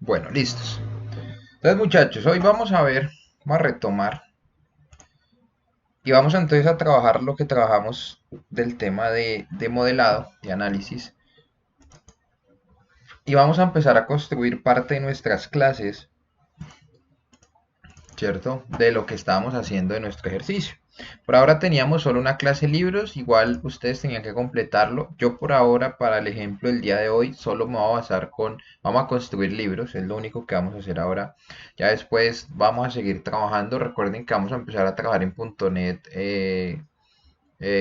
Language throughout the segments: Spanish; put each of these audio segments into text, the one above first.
Bueno, listos. Entonces, muchachos, hoy vamos a retomar y vamos entonces a trabajar lo que trabajamos del tema de modelado, de análisis, y vamos a empezar a construir parte de nuestras clases, ¿cierto? De lo que estábamos haciendo de nuestro ejercicio. Por ahora teníamos solo una clase libros, igual ustedes tenían que completarlo. Yo por ahora, para el ejemplo del día de hoy, solo me voy a basar vamos a construir libros, es lo único que vamos a hacer ahora. Ya después vamos a seguir trabajando. Recuerden que vamos a empezar a trabajar en .NET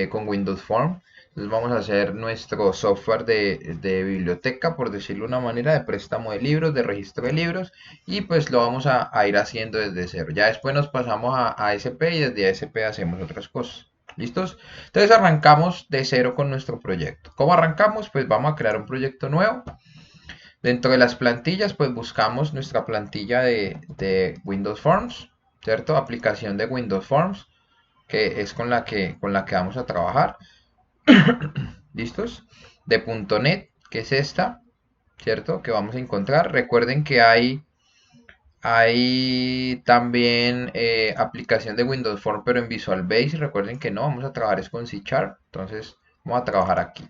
con Windows Form. Entonces vamos a hacer nuestro software de biblioteca, por decirlo de una manera, de préstamo de libros, de registro de libros, y pues lo vamos a ir haciendo desde cero. Ya después nos pasamos a ASP y desde ASP hacemos otras cosas. ¿Listos? Entonces arrancamos de cero con nuestro proyecto. ¿Cómo arrancamos? Pues vamos a crear un proyecto nuevo. Dentro de las plantillas, pues buscamos nuestra plantilla de Windows Forms, ¿cierto? Aplicación de Windows Forms, que es con la que vamos a trabajar. ¿Listos? De .NET, que es esta, ¿cierto? Que vamos a encontrar. Recuerden que hay también aplicación de Windows Form, pero en Visual Basic. Recuerden que no, vamos a trabajar es con C Sharp. Entonces, vamos a trabajar aquí.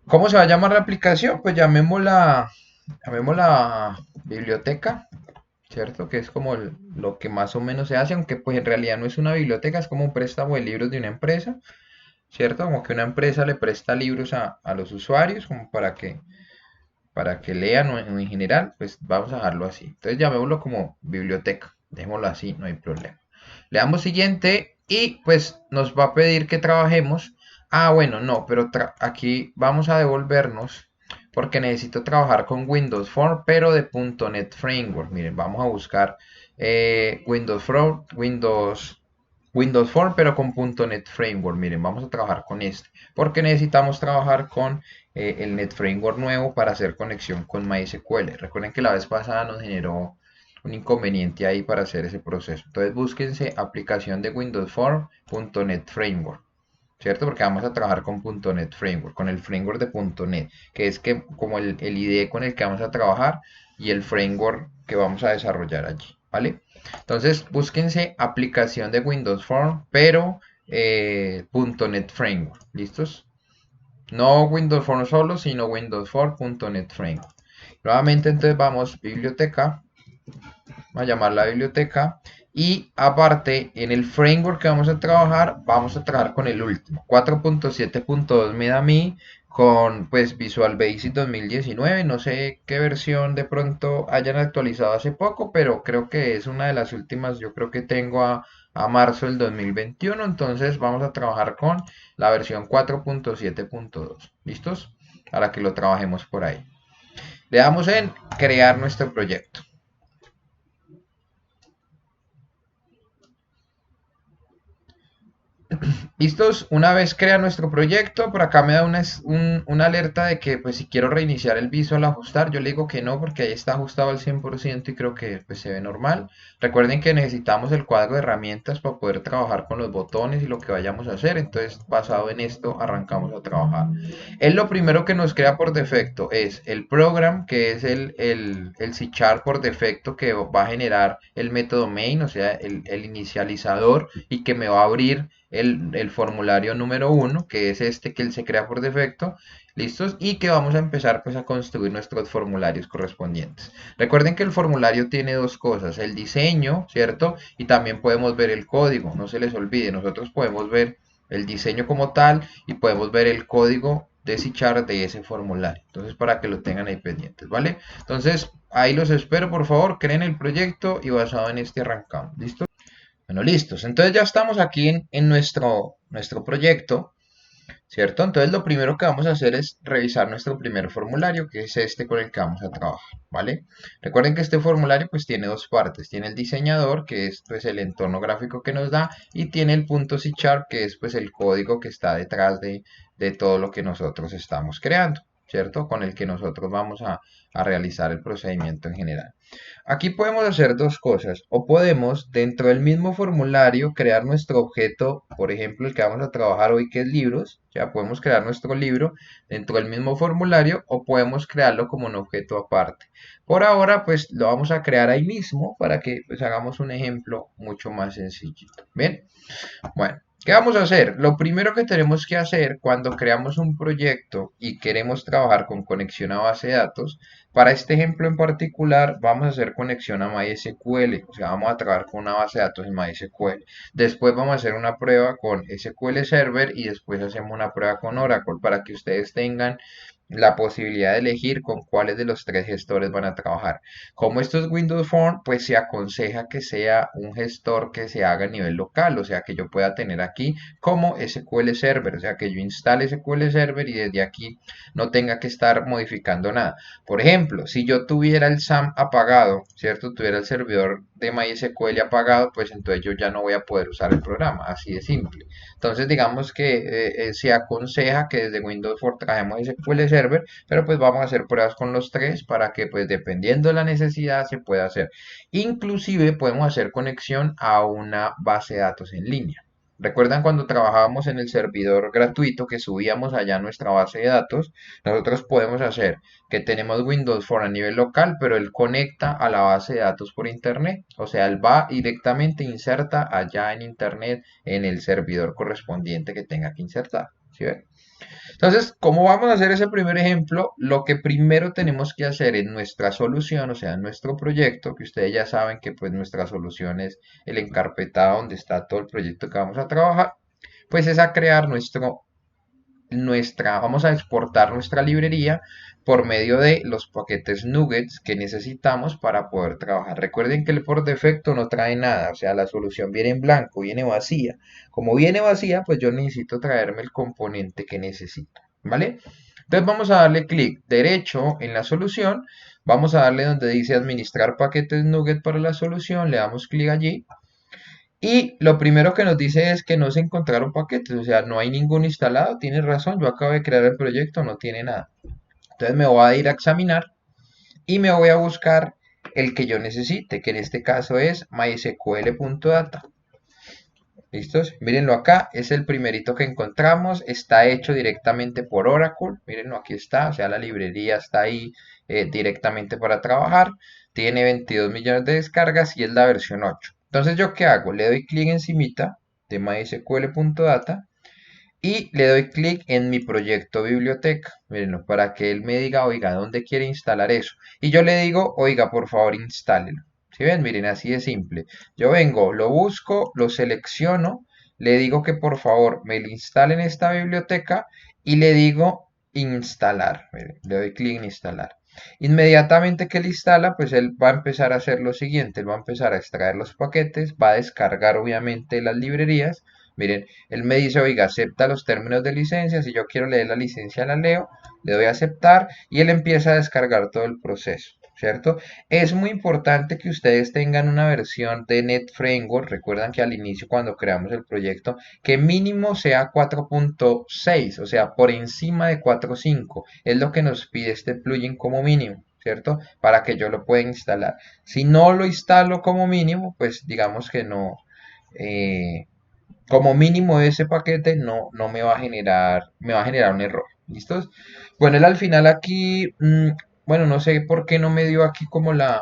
¿Cómo se va a llamar la aplicación? Pues llamémosla biblioteca, ¿cierto? Que es como lo que más o menos se hace, aunque pues en realidad no es una biblioteca, es como un préstamo de libros de una empresa. ¿Cierto? Como que una empresa le presta libros a los usuarios como para que lean o en general, pues vamos a dejarlo así. Entonces llamémoslo como biblioteca, dejémoslo así, no hay problema. Le damos siguiente y pues nos va a pedir que trabajemos. Ah, bueno, no, pero aquí vamos a devolvernos porque necesito trabajar con Windows Form, pero de .NET Framework. Miren, vamos a buscar Windows Form, pero con .NET Framework. Miren, vamos a trabajar con este, porque necesitamos trabajar con el Net Framework nuevo para hacer conexión con MySQL. Recuerden que la vez pasada nos generó un inconveniente ahí para hacer ese proceso. Entonces búsquense aplicación de Windows Form .NET Framework, ¿cierto? Porque vamos a trabajar con .NET Framework, con el framework de .NET, que es como el IDE con el que vamos a trabajar y el framework que vamos a desarrollar allí, ¿vale? Entonces, búsquense aplicación de Windows Form, pero .NET Framework, ¿listos? No Windows Form solo, sino Windows Form .NET Framework. Nuevamente, entonces vamos, biblioteca, vamos a llamar la biblioteca, y aparte, en el framework que vamos a trabajar con el último, 4.7.2 me da a mí, con pues Visual Basic 2019, no sé qué versión de pronto hayan actualizado hace poco, pero creo que es una de las últimas, yo creo que tengo a marzo del 2021, entonces vamos a trabajar con la versión 4.7.2, ¿listos? Para que lo trabajemos por ahí. Le damos en crear nuestro proyecto. Listos, una vez crea nuestro proyecto, por acá me da una alerta de que pues si quiero reiniciar el Visual ajustar, yo le digo que no porque ahí está ajustado al 100% y creo que pues se ve normal. Recuerden que necesitamos el cuadro de herramientas para poder trabajar con los botones y lo que vayamos a hacer, entonces basado en esto arrancamos a trabajar. Él lo primero que nos crea por defecto es el program, que es el C# por defecto que va a generar el método main, o sea, el inicializador y que me va a abrir el formulario número 1, que es este que él se crea por defecto, listos, y que vamos a empezar pues a construir nuestros formularios correspondientes. Recuerden que el formulario tiene dos cosas, el diseño, ¿cierto? Y también podemos ver el código, no se les olvide, nosotros podemos ver el diseño como tal y podemos ver el código de C# de ese formulario. Entonces, para que lo tengan ahí pendientes, ¿vale? Entonces, ahí los espero, por favor, creen el proyecto y basado en este arrancamos, ¿listo? Bueno, listos. Entonces ya estamos aquí en nuestro proyecto, ¿cierto? Entonces lo primero que vamos a hacer es revisar nuestro primer formulario, que es este con el que vamos a trabajar, ¿vale? Recuerden que este formulario pues tiene dos partes. Tiene el diseñador, que es pues el entorno gráfico que nos da, y tiene el punto .C#, que es pues el código que está detrás de todo lo que nosotros estamos creando. ¿cierto? Con el que nosotros vamos a realizar el procedimiento en general. Aquí podemos hacer dos cosas, o podemos dentro del mismo formulario crear nuestro objeto, por ejemplo, el que vamos a trabajar hoy que es libros, ya podemos crear nuestro libro dentro del mismo formulario o podemos crearlo como un objeto aparte. Por ahora, pues lo vamos a crear ahí mismo para que pues, hagamos un ejemplo mucho más sencillito. Bien. Bueno, ¿qué vamos a hacer? Lo primero que tenemos que hacer cuando creamos un proyecto y queremos trabajar con conexión a base de datos, para este ejemplo en particular vamos a hacer conexión a MySQL, o sea, vamos a trabajar con una base de datos en MySQL. Después vamos a hacer una prueba con SQL Server y después hacemos una prueba con Oracle para que ustedes tengan la posibilidad de elegir con cuáles de los tres gestores van a trabajar. Como esto es Windows Phone, pues se aconseja que sea un gestor que se haga a nivel local, o sea que yo pueda tener aquí como SQL Server, o sea que yo instale SQL Server y desde aquí no tenga que estar modificando nada. Por ejemplo, si yo tuviera el SAM apagado, ¿cierto? Tuviera el servidor de MySQL apagado, pues entonces yo ya no voy a poder usar el programa, así de simple. Entonces digamos que se aconseja que desde Windows Phone trabajemos SQL Server, pero pues vamos a hacer pruebas con los tres para que pues dependiendo de la necesidad se pueda hacer. Inclusive podemos hacer conexión a una base de datos en línea. ¿Recuerdan cuando trabajábamos en el servidor gratuito que subíamos allá nuestra base de datos? Nosotros podemos hacer que tenemos Windows Phone a nivel local, pero él conecta a la base de datos por internet. O sea, él va directamente, inserta allá en internet en el servidor correspondiente que tenga que insertar. ¿Sí ven? Entonces, ¿cómo vamos a hacer ese primer ejemplo? Lo que primero tenemos que hacer en nuestra solución, o sea, en nuestro proyecto, que ustedes ya saben que pues nuestra solución es el encarpetado donde está todo el proyecto que vamos a trabajar, pues es a crear vamos a exportar nuestra librería por medio de los paquetes nuggets que necesitamos para poder trabajar. Recuerden que el por defecto no trae nada, o sea, la solución viene en blanco, viene vacía. Como viene vacía, pues yo necesito traerme el componente que necesito, ¿vale? Entonces vamos a darle clic derecho en la solución, vamos a darle donde dice administrar paquetes nugget para la solución, le damos clic allí y lo primero que nos dice es que no se encontraron paquetes, o sea, no hay ninguno instalado. Tiene razón, yo acabo de crear el proyecto, no tiene nada. Entonces me voy a ir a examinar y me voy a buscar el que yo necesite, que en este caso es mysql.data. ¿Listos? Mírenlo acá, es el primerito que encontramos, está hecho directamente por Oracle, mírenlo aquí está, o sea, la librería está ahí directamente para trabajar, tiene 22 millones de descargas y es la versión 8. Entonces, ¿yo qué hago? Le doy clic encimita de mysql.data y le doy clic en mi proyecto biblioteca, mírenlo, para que él me diga, oiga, ¿dónde quiere instalar eso? Y yo le digo, oiga, por favor, instálelo. ¿Sí ven? Miren, así de simple. Yo vengo, lo busco, lo selecciono, le digo que por favor me lo instale en esta biblioteca y le digo instalar. Miren, le doy clic en instalar. Inmediatamente que él instala, pues él va a empezar a hacer lo siguiente, él va a empezar a extraer los paquetes, va a descargar obviamente las librerías. Miren, él me dice, oiga, acepta los términos de licencia, si yo quiero leer la licencia la leo, le doy a aceptar y él empieza a descargar todo el proceso. ¿Cierto? Es muy importante que ustedes tengan una versión de NetFramework. Recuerdan que al inicio cuando creamos el proyecto, que mínimo sea 4.6, o sea, por encima de 4.5. Es lo que nos pide este plugin como mínimo, ¿cierto? Para que yo lo pueda instalar. Si no lo instalo como mínimo, pues digamos que no, como mínimo ese paquete no me va a generar un error. ¿Listos? Bueno, él al final aquí, bueno, no sé por qué no me dio aquí como ya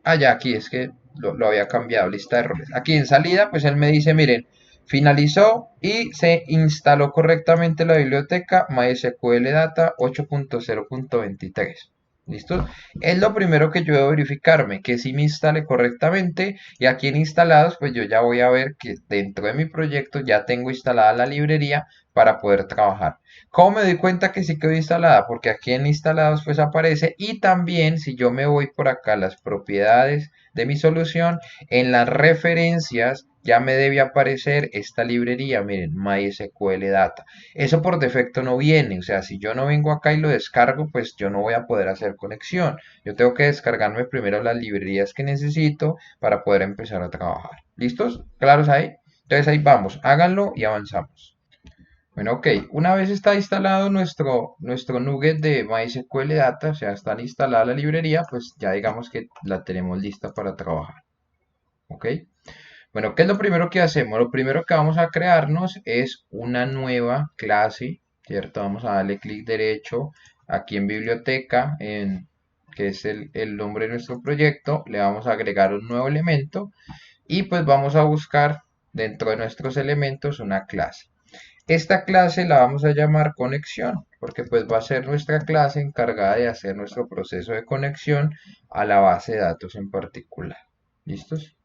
aquí es que lo había cambiado, lista de errores. Aquí en salida, pues él me dice, miren, finalizó y se instaló correctamente la biblioteca MySQL Data 8.0.23. ¿Listo? Es lo primero que yo debo verificarme, que sí me instale correctamente y aquí en instalados pues yo ya voy a ver que dentro de mi proyecto ya tengo instalada la librería para poder trabajar. ¿Cómo me doy cuenta que sí quedó instalada? Porque aquí en instalados pues aparece y también si yo me voy por acá a las propiedades de mi solución, en las referencias ya me debe aparecer esta librería, miren, MySQL Data. Eso por defecto no viene, o sea, si yo no vengo acá y lo descargo, pues yo no voy a poder hacer conexión. Yo tengo que descargarme primero las librerías que necesito para poder empezar a trabajar. ¿Listos? ¿Claros ahí? Entonces ahí vamos, háganlo y avanzamos. Bueno, ok, una vez está instalado nuestro nugget de MySQL Data, o sea, está instalada la librería, pues ya digamos que la tenemos lista para trabajar. ¿Ok? Bueno, ¿qué es lo primero que hacemos? Lo primero que vamos a crearnos es una nueva clase, ¿cierto? Vamos a darle clic derecho aquí en biblioteca, que es el nombre de nuestro proyecto. Le vamos a agregar un nuevo elemento y pues vamos a buscar dentro de nuestros elementos una clase. Esta clase la vamos a llamar conexión, porque pues va a ser nuestra clase encargada de hacer nuestro proceso de conexión a la base de datos en particular. ¿Listos?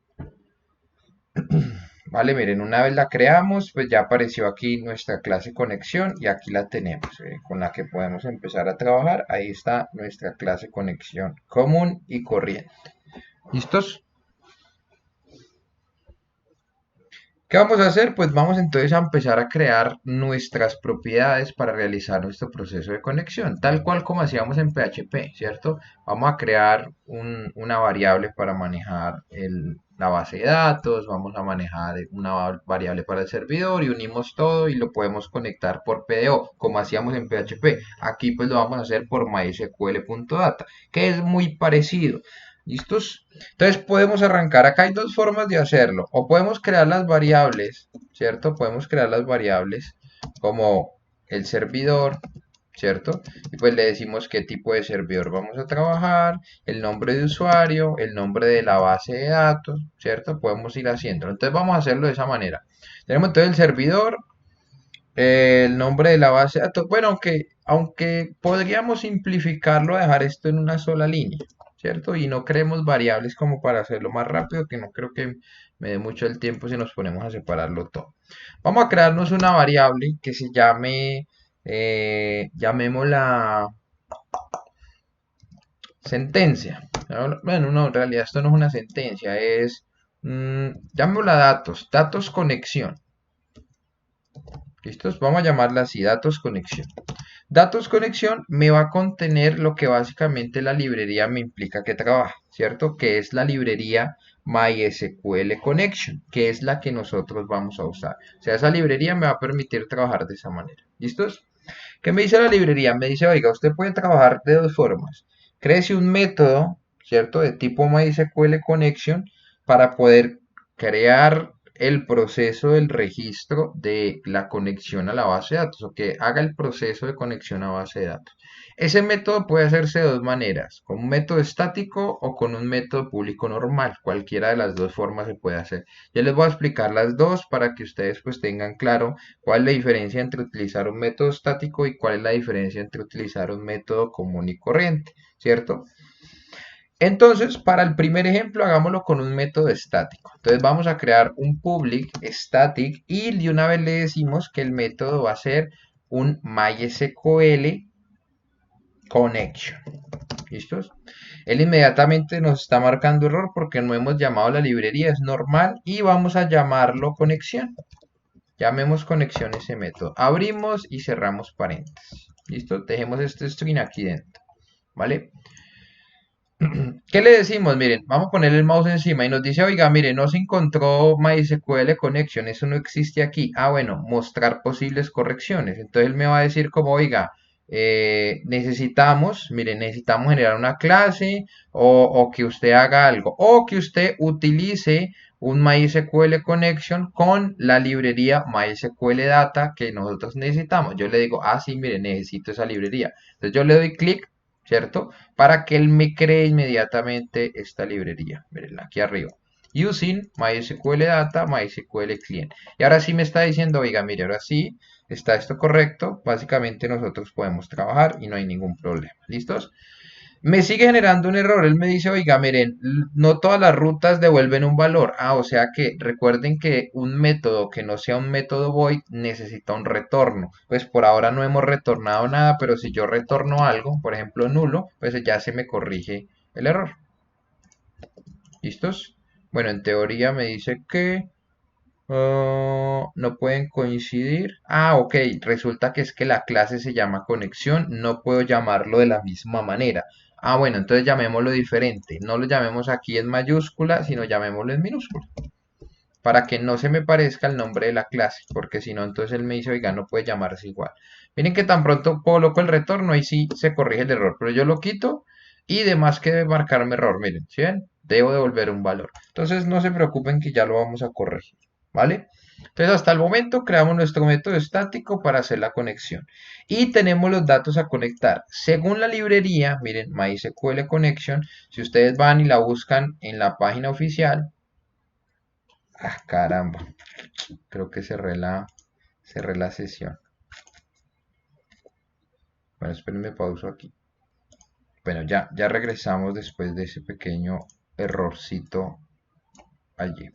Vale, miren, una vez la creamos, pues ya apareció aquí nuestra clase conexión y aquí la tenemos, con la que podemos empezar a trabajar. Ahí está nuestra clase conexión común y corriente. ¿Listos? ¿Qué vamos a hacer? Pues vamos entonces a empezar a crear nuestras propiedades para realizar nuestro proceso de conexión, tal cual como hacíamos en PHP, ¿cierto? Vamos a crear una variable para manejar la base de datos, vamos a manejar una variable para el servidor y unimos todo y lo podemos conectar por PDO, como hacíamos en PHP. Aquí pues lo vamos a hacer por mysql.data, que es muy parecido. ¿Listos? Entonces podemos arrancar. Acá hay dos formas de hacerlo. O podemos crear las variables, ¿cierto? Podemos crear las variables como el servidor, ¿cierto? Y pues le decimos qué tipo de servidor vamos a trabajar, el nombre de usuario, el nombre de la base de datos, ¿cierto? Podemos ir haciéndolo. Entonces vamos a hacerlo de esa manera. Tenemos entonces el servidor, el nombre de la base de datos. Bueno, aunque podríamos simplificarlo, dejar esto en una sola línea, ¿cierto? Y no creemos variables como para hacerlo más rápido, que no creo que me dé mucho el tiempo si nos ponemos a separarlo todo. Vamos a crearnos una variable que se llame, llamémosla sentencia. Bueno, no, en realidad esto no es una sentencia, llamémosla datos, datos conexión. ¿Listos? Vamos a llamarla así, datos conexión. Datos conexión me va a contener lo que básicamente la librería me implica que trabaje, ¿cierto? Que es la librería MySQL Connection, que es la que nosotros vamos a usar. O sea, esa librería me va a permitir trabajar de esa manera. ¿Listos? ¿Qué me dice la librería? Me dice, oiga, usted puede trabajar de dos formas. Créese un método, ¿cierto? De tipo MySQL Connection para poder crear el proceso del registro de la conexión a la base de datos o que haga el proceso de conexión a base de datos. Ese método puede hacerse de dos maneras, con un método estático o con un método público normal. Cualquiera de las dos formas se puede hacer. Yo les voy a explicar las dos para que ustedes pues tengan claro cuál es la diferencia entre utilizar un método estático y cuál es la diferencia entre utilizar un método común y corriente, ¿cierto? Entonces, para el primer ejemplo, hagámoslo con un método estático. Entonces vamos a crear un public static y de una vez le decimos que el método va a ser un MySQL connection. ¿Listos? Él inmediatamente nos está marcando error porque no hemos llamado la librería, es normal, y vamos a llamarlo conexión. Llamemos conexión ese método. Abrimos y cerramos paréntesis. ¿Listo? Dejemos este string aquí dentro. ¿Vale? ¿Qué le decimos? Miren, vamos a poner el mouse encima y nos dice, oiga, mire, no se encontró MySQL Connection, eso no existe aquí. Ah, bueno, mostrar posibles correcciones. Entonces él me va a decir como, oiga, necesitamos generar una clase o que usted haga algo o que usted utilice un MySQL Connection con la librería MySQL Data que nosotros necesitamos. Yo le digo, ah, sí, mire, necesito esa librería. Entonces yo le doy clic, ¿cierto? Para que él me cree inmediatamente esta librería. Miren, aquí arriba. Using MySQL Data, MySQL Client. Y ahora sí me está diciendo, oiga, mire, ahora sí está esto correcto. Básicamente nosotros podemos trabajar y no hay ningún problema. ¿Listos? Me sigue generando un error. Él me dice, oiga, miren, no todas las rutas devuelven un valor. Ah, o sea que recuerden que un método que no sea un método void necesita un retorno. Pues por ahora no hemos retornado nada, pero si yo retorno algo, por ejemplo nulo, pues ya se me corrige el error. ¿Listos? Bueno, en teoría me dice que no pueden coincidir. Ah, ok. Resulta que es que la clase se llama conexión. No puedo llamarlo de la misma manera. Ah, bueno, entonces llamémoslo diferente. No lo llamemos aquí en mayúscula, sino llamémoslo en minúscula. para que no se me parezca el nombre de la clase, porque si no, entonces él me dice, oiga, no puede llamarse igual. Miren que tan pronto coloco el retorno, ahí sí se corrige el error, pero yo lo quito y demás que debe marcarme error, miren, ¿sí ven? Debo devolver un valor. Entonces no se preocupen que ya lo vamos a corregir, ¿vale? Entonces hasta el momento creamos nuestro método estático para hacer la conexión. Y tenemos los datos a conectar. Según la librería, miren, MySQL Connection, si ustedes van y la buscan en la página oficial, ah, caramba, creo que cerré la sesión. Bueno, espérenme, pauso aquí. Bueno, ya regresamos después de ese pequeño errorcito allí.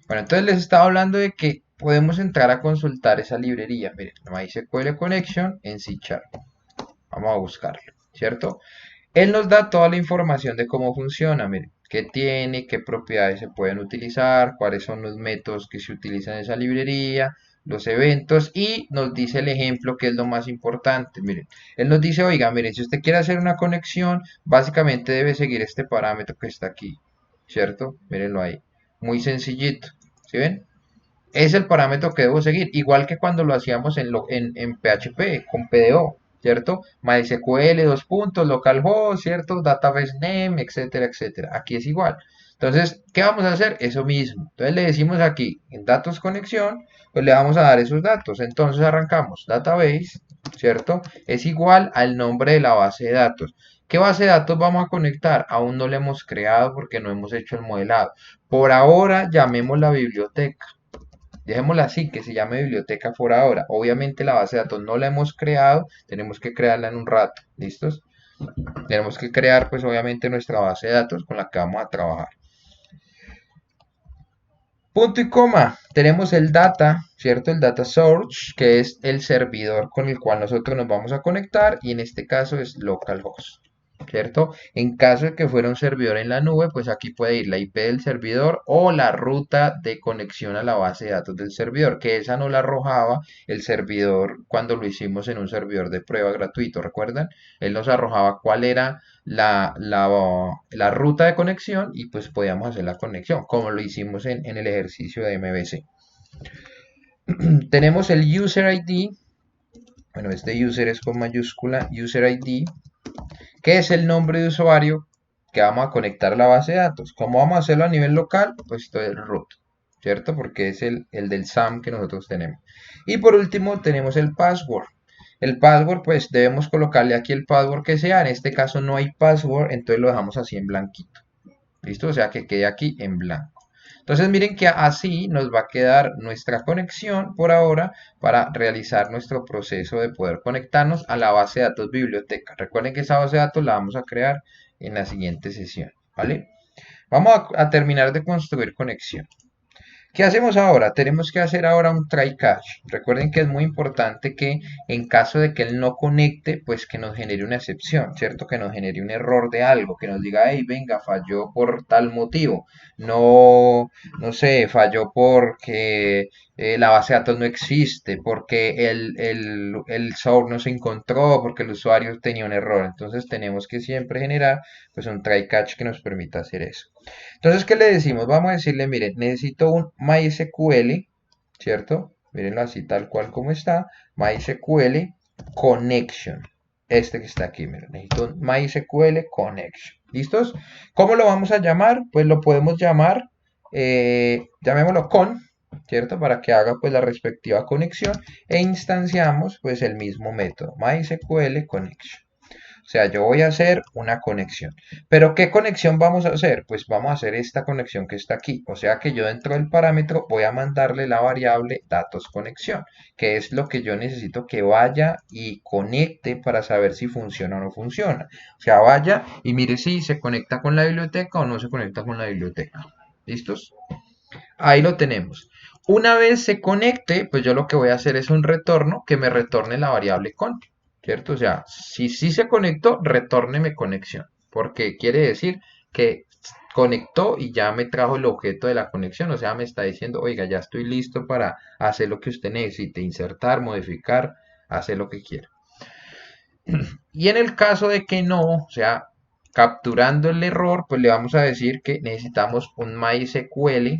Bueno, entonces les estaba hablando de que podemos entrar a consultar esa librería. Miren, MySQL Connection en C#. Vamos a buscarlo, ¿cierto? Él nos da toda la información de cómo funciona, miren, qué tiene, qué propiedades se pueden utilizar, cuáles son los métodos que se utilizan en esa librería, los eventos y nos dice el ejemplo que es lo más importante, miren. Él nos dice, oiga, miren, si usted quiere hacer una conexión, básicamente debe seguir este parámetro que está aquí, ¿cierto? Mírenlo ahí, muy sencillito, ¿sí ven? Es el parámetro que debo seguir, igual que cuando lo hacíamos en PHP con PDO, ¿cierto? MySQL, dos puntos, localhost, ¿cierto? Database name, etcétera, etcétera. Aquí es igual. Entonces, ¿qué vamos a hacer? Eso mismo. Entonces le decimos aquí, en datos conexión, pues le vamos a dar esos datos. Entonces arrancamos, database, ¿cierto? Es igual al nombre de la base de datos. ¿Qué base de datos vamos a conectar? Aún no la hemos creado porque no hemos hecho el modelado. Por ahora, llamemos la biblioteca. Dejémosla así, que se llame biblioteca por ahora. Obviamente la base de datos no la hemos creado, tenemos que crearla en un rato. ¿Listos? Tenemos que crear pues obviamente nuestra base de datos con la que vamos a trabajar. Punto y coma. Tenemos el data, ¿cierto? El data source, que es el servidor con el cual nosotros nos vamos a conectar y en este caso es localhost. ¿Cierto? En caso de que fuera un servidor en la nube, pues aquí puede ir la IP del servidor o la ruta de conexión a la base de datos del servidor, que esa no la arrojaba el servidor cuando lo hicimos en un servidor de prueba gratuito, ¿recuerdan? Él nos arrojaba cuál era la ruta de conexión y pues podíamos hacer la conexión, como lo hicimos en el ejercicio de MVC. Tenemos el user ID, bueno, este user es con mayúscula, user ID, que es el nombre de usuario que vamos a conectar a la base de datos. ¿Cómo vamos a hacerlo a nivel local? Pues esto es root, ¿cierto? Porque es el del SAM que nosotros tenemos. Y por último tenemos el password. El password, pues debemos colocarle aquí el password que sea. En este caso no hay password, entonces lo dejamos así en blanquito. ¿Listo? O sea que quede aquí en blanco. Entonces miren que así nos va a quedar nuestra conexión por ahora para realizar nuestro proceso de poder conectarnos a la base de datos biblioteca. Recuerden que esa base de datos la vamos a crear en la siguiente sesión, ¿vale? Vamos a terminar de construir conexión. ¿Qué hacemos ahora? Tenemos que hacer ahora un try catch. Recuerden que es muy importante que en caso de que él no conecte, pues que nos genere una excepción, ¿cierto? Que nos genere un error de algo, que nos diga, hey, venga, falló por tal motivo. No, no sé, falló porque la base de datos no existe, porque el source no se encontró, porque el usuario tenía un error. Entonces tenemos que siempre generar pues un try catch que nos permita hacer eso. Entonces, ¿qué le decimos? Vamos a decirle, miren, necesito un MySQL, ¿cierto? Mírenlo así tal cual como está, MySQL Connection. Este que está aquí, miren, necesito un MySQL Connection. ¿Listos? ¿Cómo lo vamos a llamar? Pues lo podemos llamar, llamémoslo con, ¿cierto? Para que haga pues la respectiva conexión e instanciamos pues el mismo método, MySQL Connection. O sea, yo voy a hacer una conexión. ¿Pero qué conexión vamos a hacer? Pues vamos a hacer esta conexión que está aquí. O sea que yo dentro del parámetro voy a mandarle la variable datos conexión, que es lo que yo necesito que vaya y conecte para saber si funciona o no funciona. O sea, vaya y mire si se conecta con la biblioteca o no se conecta con la biblioteca. ¿Listos? Ahí lo tenemos. Una vez se conecte, pues yo lo que voy a hacer es un retorno que me retorne la variable con. ¿Cierto? O sea, si sí se conectó, retórneme conexión, porque quiere decir que conectó y ya me trajo el objeto de la conexión, o sea, me está diciendo, oiga, ya estoy listo para hacer lo que usted necesite, insertar, modificar, hacer lo que quiera. Y en el caso de que no, o sea, capturando el error, pues le vamos a decir que necesitamos un MySQL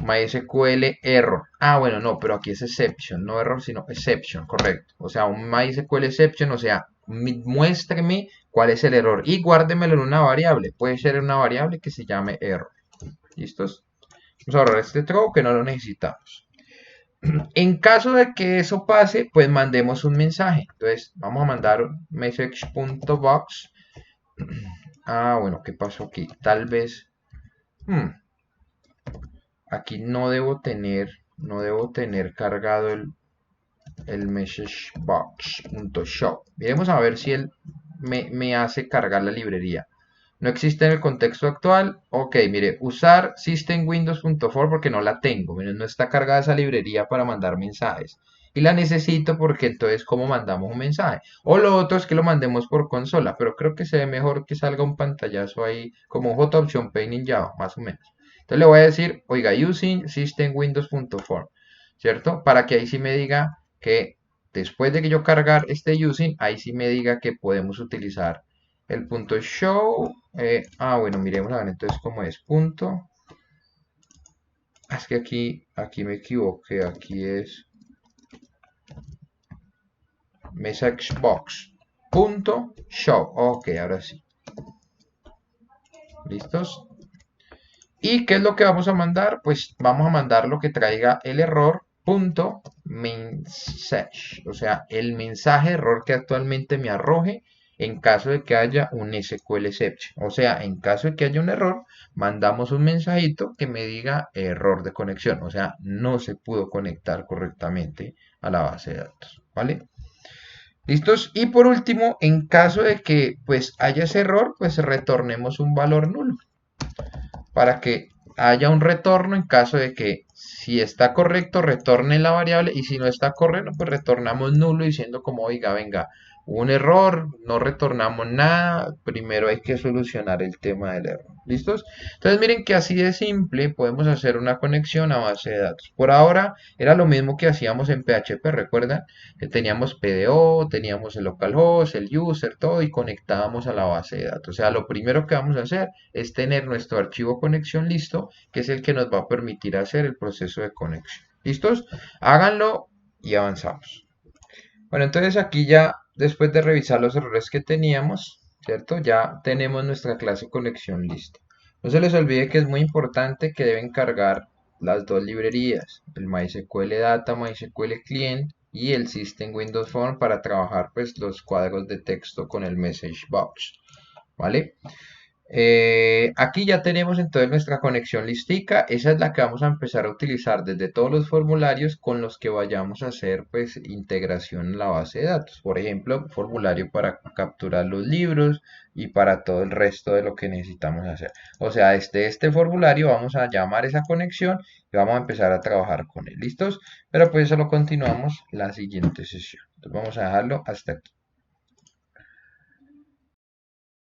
MySQL error. Ah, bueno, no, pero aquí es exception, no error, sino exception, correcto. O sea, un MySQL exception, o sea, muéstrame cuál es el error y guárdemelo en una variable. Puede ser en una variable que se llame error. ¿Listos? Vamos a ahorrar este throw que no lo necesitamos. En caso de que eso pase, pues mandemos un mensaje. Entonces, vamos a mandar un message.box. Ah, bueno, ¿qué pasó aquí? Tal vez... aquí no debo tener cargado el messagebox.show. Miremos a ver si él me hace cargar la librería. No existe en el contexto actual. Ok, mire, usar systemwindows.for porque no la tengo. Miren, no está cargada esa librería para mandar mensajes. Y la necesito porque entonces, ¿cómo mandamos un mensaje? O lo otro es que lo mandemos por consola, pero creo que se ve mejor que salga un pantallazo ahí, como un J option pane in Java, más o menos. Entonces le voy a decir, oiga, using systemwindows.form, ¿cierto? Para que ahí sí me diga que después de que yo cargar este using, ahí sí me diga que podemos utilizar el punto show. Bueno, miremos a ver entonces cómo es. Punto. Es que aquí me equivoqué. Aquí es messagebox. Punto show. Ok, ahora sí. ¿Listos? ¿Y qué es lo que vamos a mandar? Pues vamos a mandar lo que traiga el error punto message, o sea, el mensaje error que actualmente me arroje en caso de que haya un SQL exception. O sea, en caso de que haya un error, mandamos un mensajito que me diga error de conexión, o sea, no se pudo conectar correctamente a la base de datos, ¿vale? ¿Listos? Y por último, en caso de que pues haya ese error, pues retornemos un valor nulo para que haya un retorno en caso de que si está correcto retorne la variable y si no está correcto pues retornamos nulo diciendo como oiga venga hubo un error, no retornamos nada, primero hay que solucionar el tema del error. ¿Listos? Entonces miren que así de simple podemos hacer una conexión a base de datos. Por ahora era lo mismo que hacíamos en PHP, ¿recuerdan? Que teníamos PDO, teníamos el localhost, el user, todo y conectábamos a la base de datos. O sea, lo primero que vamos a hacer es tener nuestro archivo conexión listo, que es el que nos va a permitir hacer el proceso de conexión. ¿Listos? Háganlo y avanzamos. Bueno, entonces aquí ya, después de revisar los errores que teníamos, ¿cierto? Ya tenemos nuestra clase conexión lista. No se les olvide que es muy importante que deben cargar las dos librerías, el MySQL Data, MySQL Client y el System Windows Form para trabajar pues los cuadros de texto con el Message Box, ¿vale? Aquí ya tenemos entonces nuestra conexión listica. Esa es la que vamos a empezar a utilizar desde todos los formularios con los que vayamos a hacer pues integración en la base de datos. Por ejemplo, formulario para capturar los libros y para todo el resto de lo que necesitamos hacer. O sea, desde este formulario vamos a llamar esa conexión y vamos a empezar a trabajar con él. ¿Listos? Pero pues eso lo continuamos la siguiente sesión. Entonces vamos a dejarlo hasta aquí.